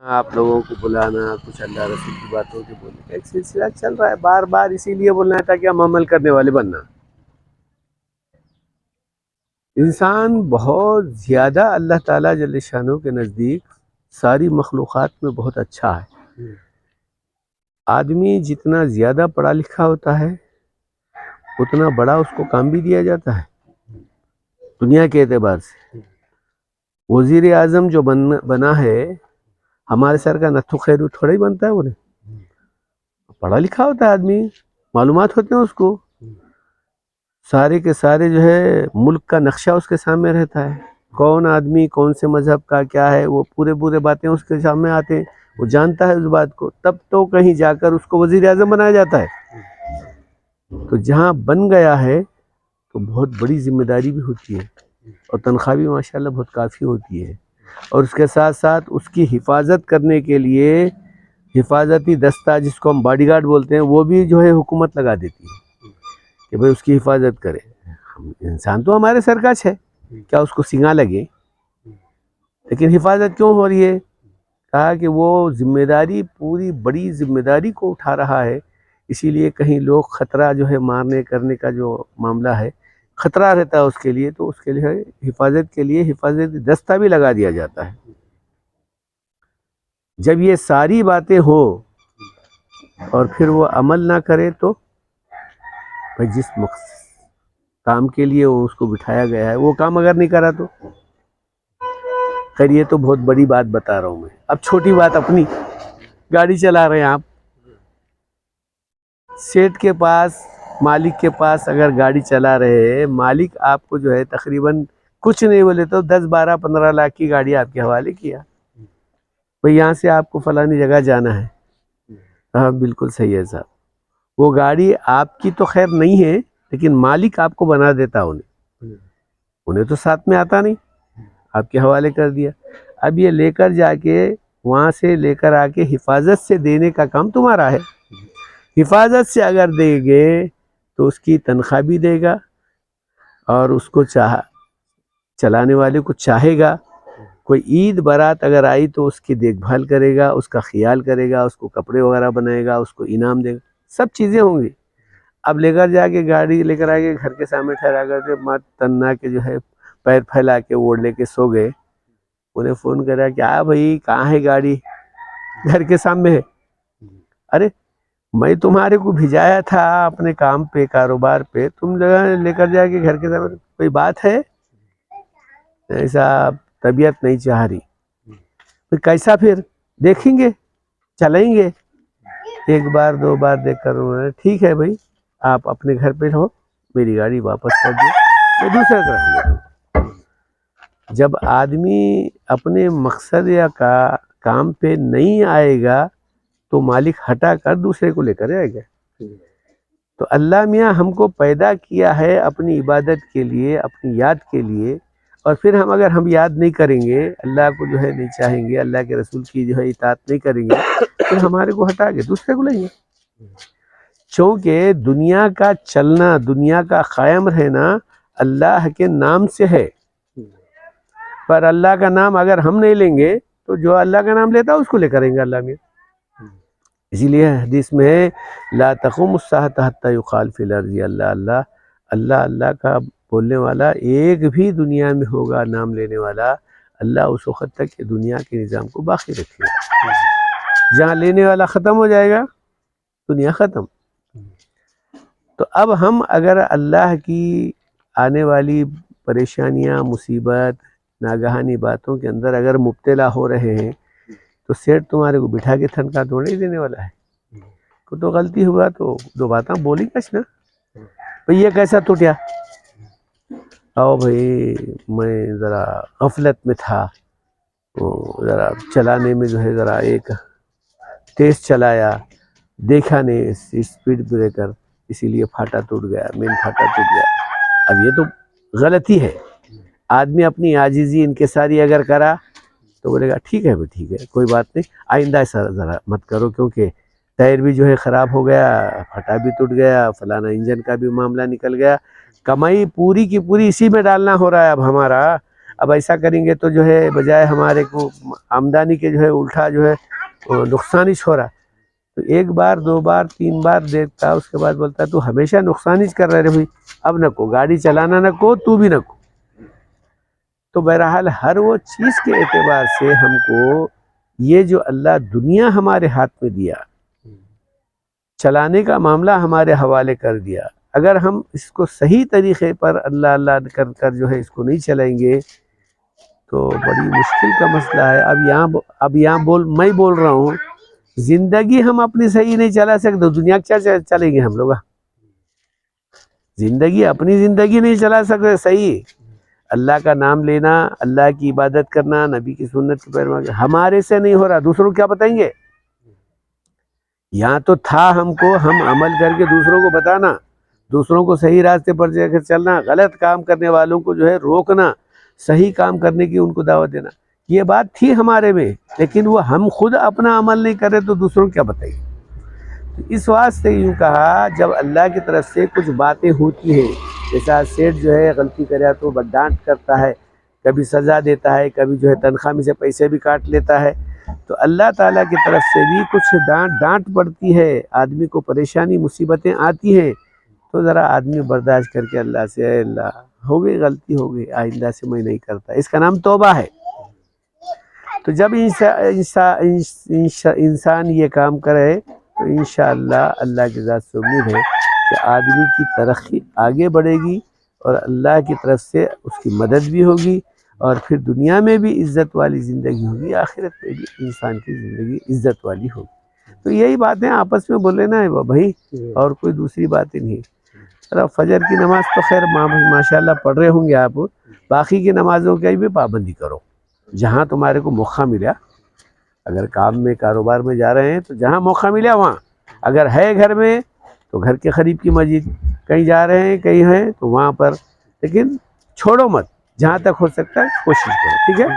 آپ لوگوں کو بلانا، کچھ اللہ رسول کی باتوں کے بولنے کا ایک سلسلہ چل رہا ہے بار بار، اسی لیے بولنا ہے تاکہ ہم عمل کرنے والے بننا۔ انسان بہت زیادہ اللہ تعالیٰ جل شانہ کے نزدیک ساری مخلوقات میں بہت اچھا ہے۔ آدمی جتنا زیادہ پڑھا لکھا ہوتا ہے اتنا بڑا اس کو کام بھی دیا جاتا ہے دنیا کے اعتبار سے۔ وزیر اعظم جو بنا ہے ہمارے سر کا نتھو خیرو تھوڑا ہی بنتا ہے، انہیں پڑھا لکھا ہوتا ہے آدمی، معلومات ہوتے ہیں اس کو، سارے کے سارے جو ہے ملک کا نقشہ اس کے سامنے رہتا ہے، کون آدمی کون سے مذہب کا کیا ہے وہ پورے باتیں اس کے سامنے آتے ہیں، وہ جانتا ہے اس بات کو، تب تو کہیں جا کر اس کو وزیر اعظم بنایا جاتا ہے۔ تو جہاں بن گیا ہے تو بہت بڑی ذمہ داری بھی ہوتی ہے، اور تنخواہ بھی ماشاءاللہ بہت کافی ہوتی ہے، اور اس کے ساتھ ساتھ اس کی حفاظت کرنے کے لیے حفاظتی دستہ جس کو ہم باڈی گارڈ بولتے ہیں وہ بھی جو ہے حکومت لگا دیتی ہے کہ بھئی اس کی حفاظت کرے۔ انسان تو ہمارے سر کا ہے، کیا اس کو سینگا لگے؟ لیکن حفاظت کیوں ہو رہی ہے؟ کہا کہ وہ ذمہ داری پوری بڑی ذمہ داری کو اٹھا رہا ہے، اسی لیے کہیں لوگ خطرہ جو ہے مارنے کرنے کا جو معاملہ ہے خطرہ رہتا ہے اس کے لیے، تو اس کے لیے حفاظت کے لیے حفاظتی دستہ بھی لگا دیا جاتا ہے۔ جب یہ ساری باتیں ہو اور پھر وہ عمل نہ کرے تو جس کام کے لیے وہ اس کو بٹھایا گیا ہے وہ کام اگر نہیں کرا تو خیر یہ تو بہت بڑی بات بتا رہا ہوں میں۔ اب چھوٹی بات اپنی، گاڑی چلا رہے ہیں آپ، سیٹ کے پاس مالک کے پاس اگر گاڑی چلا رہے ہیں، مالک آپ کو جو ہے تقریباً کچھ نہیں بولے تو 10-12-15 لاکھ کی گاڑی آپ کے حوالے کیا، بھئی یہاں سے آپ کو فلانی جگہ جانا ہے، ہاں بالکل صحیح ہے صاحب، وہ گاڑی آپ کی تو خیر نہیں ہے لیکن مالک آپ کو بنا دیتا، انہیں تو ساتھ میں آتا نہیں، آپ کے حوالے کر دیا۔ اب یہ لے کر جا کے وہاں سے لے کر آ کے حفاظت سے دینے کا کام تمہارا ہے۔ حفاظت سے اگر دے گے تو اس کی تنخواہ بھی دے گا، اور اس کو چلانے والے کو چاہے گا، کوئی عید برات اگر آئی تو اس کی دیکھ بھال کرے گا، اس کا خیال کرے گا، اس کو کپڑے وغیرہ بنائے گا، اس کو انعام دے گا، سب چیزیں ہوں گی۔ اب لے کر جا کے گاڑی لے کر آگے گھر کے سامنے ٹھہرا کر کے مات تننا کے جو ہے پیر پھیلا کے اوڑھ لے کے سو گئے، انہیں فون کرا کہ بھائی کہاں ہے گاڑی؟ گھر کے سامنے ہے۔ ارے میں تمہارے کو بھیجایا تھا اپنے کام پہ کاروبار پہ، تم لے کر جا کے گھر کے سامنے، کوئی بات ہے؟ ایسا طبیعت نہیں چاہ رہی، پھر کیسا؟ پھر دیکھیں گے، چلیں گے، ایک بار دو بار دیکھ کر انہوں نے ٹھیک ہے بھائی آپ اپنے گھر پہ رہو، میری گاڑی واپس کر دو، میں دوسرے طرف لے جاؤں۔ جب آدمی اپنے مقصد یا کام پہ نہیں آئے گا تو مالک ہٹا کر دوسرے کو لے کر آئے گا۔ تو اللہ میاں ہم کو پیدا کیا ہے اپنی عبادت کے لیے، اپنی یاد کے لیے، اور پھر اگر ہم یاد نہیں کریں گے، اللہ کو جو ہے نہیں چاہیں گے، اللہ کے رسول کی جو ہے اطاعت نہیں کریں گے، پھر ہمارے کو ہٹا کے دوسرے کو لیں گے۔ چونکہ دنیا کا چلنا، دنیا کا قائم رہنا اللہ کے نام سے ہے، پر اللہ کا نام اگر ہم نہیں لیں گے تو جو اللہ کا نام لیتا ہے اس کو لے کریں گے اللہ میں۔ اسی لیے حدیث میں ہے لا تقوم الساعۃ حتی یقال فی الارض اللہ اللہ کا بولنے والا ایک بھی دنیا میں ہوگا نام لینے والا، اللہ اس وقت تک دنیا کے نظام کو باقی رکھے گا، جہاں لینے والا ختم ہو جائے گا دنیا ختم۔ تو اب ہم اگر اللہ کی آنے والی پریشانیاں، مصیبت، ناگہانی باتوں کے اندر اگر مبتلا ہو رہے ہیں تو سیٹ تمہارے کو بٹھا کے تنخواہ تھوڑے ہی دینے والا ہے، کو تو غلطی ہوا تو دو باتاں بولی کچھ نا، بھئی یہ کیسا ٹوٹیا؟ بھئی میں ذرا غفلت میں تھا، ذرا چلانے میں جو ہے ذرا ایک تیز چلایا، دیکھا نہیں اسپیڈ بریکر، اسی لیے پھاٹا ٹوٹ گیا، مین پھاٹا ٹوٹ گیا۔ اب یہ تو غلطی ہے، آدمی اپنی عاجزی انکساری اگر کرا تو بولے گا ٹھیک ہے بھائی ٹھیک ہے کوئی بات نہیں، آئندہ ایسا ذرا مت کرو، کیونکہ ٹائر بھی جو ہے خراب ہو گیا، پھٹا بھی ٹوٹ گیا، فلانا انجن کا بھی معاملہ نکل گیا، کمائی پوری کی پوری اسی میں ڈالنا ہو رہا ہے اب ہمارا، اب ایسا کریں گے تو جو ہے بجائے ہمارے کو آمدنی کے جو ہے الٹا جو ہے نقصان ہی ہو رہا. تو ایک بار 2 بار 3 بار دیکھتا، اس کے بعد بولتا تو ہمیشہ نقصان ہی کر رہے بھائی، اب نہ کو گاڑی چلانا، نہ کو تو بھی نہ کو. تو بہرحال ہر وہ چیز کے اعتبار سے ہم کو یہ جو اللہ دنیا ہمارے ہاتھ میں دیا، چلانے کا معاملہ ہمارے حوالے کر دیا، اگر ہم اس کو صحیح طریقے پر اللہ اللہ کر کر جو ہے اس کو نہیں چلائیں گے تو بڑی مشکل کا مسئلہ ہے. اب یہاں میں بول رہا ہوں، زندگی ہم اپنی صحیح نہیں چلا سکتے، دنیا کیا چلیں گے ہم لوگ؟ زندگی اپنی زندگی نہیں چلا سکتے صحیح. اللہ کا نام لینا، اللہ کی عبادت کرنا، نبی کی سنت کی پیروی ہمارے سے نہیں ہو رہا، دوسروں کیا بتائیں گے؟ یہاں تو تھا ہم کو، ہم عمل کر کے دوسروں کو بتانا، دوسروں کو صحیح راستے پر جا کر چلنا، غلط کام کرنے والوں کو جو ہے روکنا، صحیح کام کرنے کی ان کو دعوت دینا. یہ بات تھی ہمارے میں، لیکن وہ ہم خود اپنا عمل نہیں کر رہے تو دوسروں کیا بتائیں گے؟ تو اس واسطے یوں کہا، جب اللہ کی طرف سے کچھ باتیں ہوتی ہیں، جیسا سیٹ جو ہے غلطی کریا تو ڈانٹ کرتا ہے، کبھی سزا دیتا ہے، کبھی جو ہے تنخواہ میں سے پیسے بھی کاٹ لیتا ہے، تو اللہ تعالیٰ کی طرف سے بھی کچھ ڈانٹ پڑتی ہے، آدمی کو پریشانی مصیبتیں آتی ہیں، تو ذرا آدمی برداشت کر کے اللہ سے، اے اللہ ہو گئی غلطی، ہو گئی، آئندہ سے میں نہیں کرتا. اس کا نام توبہ ہے. تو جب انسان یہ کام کرے تو انشاءاللہ اللہ کی ذات سے امید ہے کہ آدمی کی ترقی آگے بڑھے گی، اور اللہ کی طرف سے اس کی مدد بھی ہوگی، اور پھر دنیا میں بھی عزت والی زندگی ہوگی، آخرت میں بھی انسان کی زندگی عزت والی ہوگی. تو یہی باتیں آپس میں بولے نا بھائی، اور کوئی دوسری باتیں نہیں. فجر کی نماز تو خیر ماشاءاللہ پڑھ رہے ہوں گے آپ، باقی کی نمازوں کی بھی پابندی کرو جہاں تمہارے کو موقع ملا. اگر کام میں کاروبار میں جا رہے ہیں تو جہاں موقع ملا وہاں، اگر ہے گھر میں تو گھر کے قریب کی مسجد، کہیں جا رہے ہیں کہیں ہیں تو وہاں پر، لیکن چھوڑو مت، جہاں تک ہو سکتا ہے کوشش کرو. ٹھیک ہے.